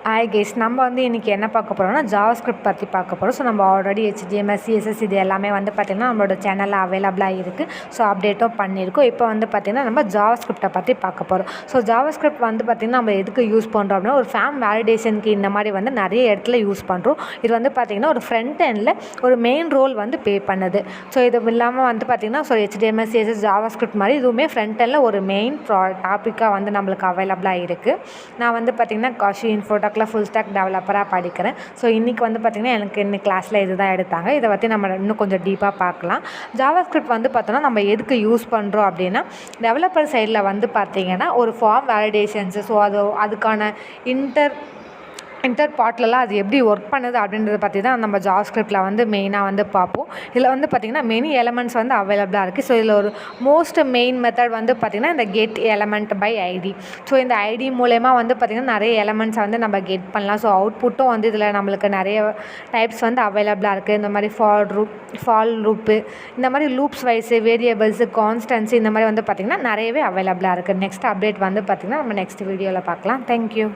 Hi guys, நம்ம வந்து இன்றைக்கி என்ன பார்க்க போகிறோம்னா ஜாவாஸ்கிரிப்ட் பற்றி பார்க்க போகிறோம். ஸோ நம்ம ஆல்ரெடி HTML CSS இது எல்லாமே வந்து பார்த்திங்கன்னா நம்மளோட சேனலில் அவைலபிளாக இருக்குது. ஸோ அப்டேட்டும் பண்ணியிருக்கோம். இப்போ வந்து பார்த்திங்கன்னா நம்ம ஜாவாஸ்கிரிப்டை பற்றி பார்க்க போகிறோம். ஸோ ஜாவாஸ்கிரிப்ட் வந்து பார்த்திங்கன்னா நம்ம எதுக்கு யூஸ் பண்ணுறோம் அப்படின்னா ஒரு ஃபேம் வேலிடேஷனுக்கு இந்த மாதிரி வந்து நிறைய இடத்துல யூஸ் பண்ணுறோம். இது வந்து பார்த்திங்கன்னா ஒரு ஃப்ரண்ட் எண்டில் ஒரு மெயின் ரோல் வந்து பே பண்ணுது. ஸோ இது இல்லாமல் வந்து பார்த்திங்கன்னா ஸோ HTML CSS ஜாவாஸ்கிரிப்ட் மாதிரி இதுவுமே ஃப்ரண்ட் எண்டில் ஒரு மெயின் டாப்பிக்காக வந்து நம்மளுக்கு அவைலபிளாக இருக்குது. நான் வந்து பார்த்திங்கன்னா காஷி இன்ஃபோடெக்கில் ஃபுல் ஸ்டாக் டெவலப்பராக படிக்கிறேன். ஸோ இன்றைக்கி வந்து பார்த்திங்கன்னா எனக்கு இன்னைக்கு கிளாஸில் இது தான் எடுத்தாங்க. இதை பற்றி நம்ம இன்னும் கொஞ்சம் டீப்பாக பார்க்கலாம். ஜாவாஸ்கிரிப்ட் வந்து பார்த்தோன்னா நம்ம எதுக்கு யூஸ் பண்ணுறோம் அப்படின்னா டெவலப்பர் சைடில் வந்து பார்த்திங்கன்னா ஒரு ஃபார்ம் வேலிடேஷன்ஸு ஸோ அதுக்கான இன்டர் பார்ட்லலாம் அது எப்படி ஒர்க் பண்ணுது அப்படின்றத பற்றி தான் நம்ம ஜாவாஸ்கிரிப்டில் வந்து மெயினாக வந்து பார்ப்போம். இதில் வந்து பார்த்திங்கன்னா மெனி எலமெண்ட்ஸ் வந்து அவைலபிளாக இருக்குது. ஸோ இதில் ஒரு மோஸ்ட் மெயின் மெத்தட் வந்து பார்த்திங்கன்னா இந்த get element by ID. So இந்த ஐடி மூலயமா வந்து பார்த்திங்கன்னா நிறைய எலமெண்ட்ஸை வந்து நம்ம கெட் பண்ணலாம். ஸோ அவுட்புட்டும் வந்து இதில் நம்மளுக்கு நிறைய டைப்ஸ் வந்து அவைலபிளாக இருக்குது. இந்த மாதிரி ஃபால் லூப்பு, இந்த மாதிரி லூப்ஸ் வைஸு, வேரியபிள்ஸு, கான்ஸ்டன்ஸு, இந்த மாதிரி வந்து பார்த்திங்கன்னா நிறையவே அவைலபிளாக இருக்குது. நெக்ஸ்ட் அப்டேட் வந்து பார்த்திங்கன்னா நம்ம நெக்ஸ்ட் வீடியோவில் பார்க்கலாம். தேங்க்யூ.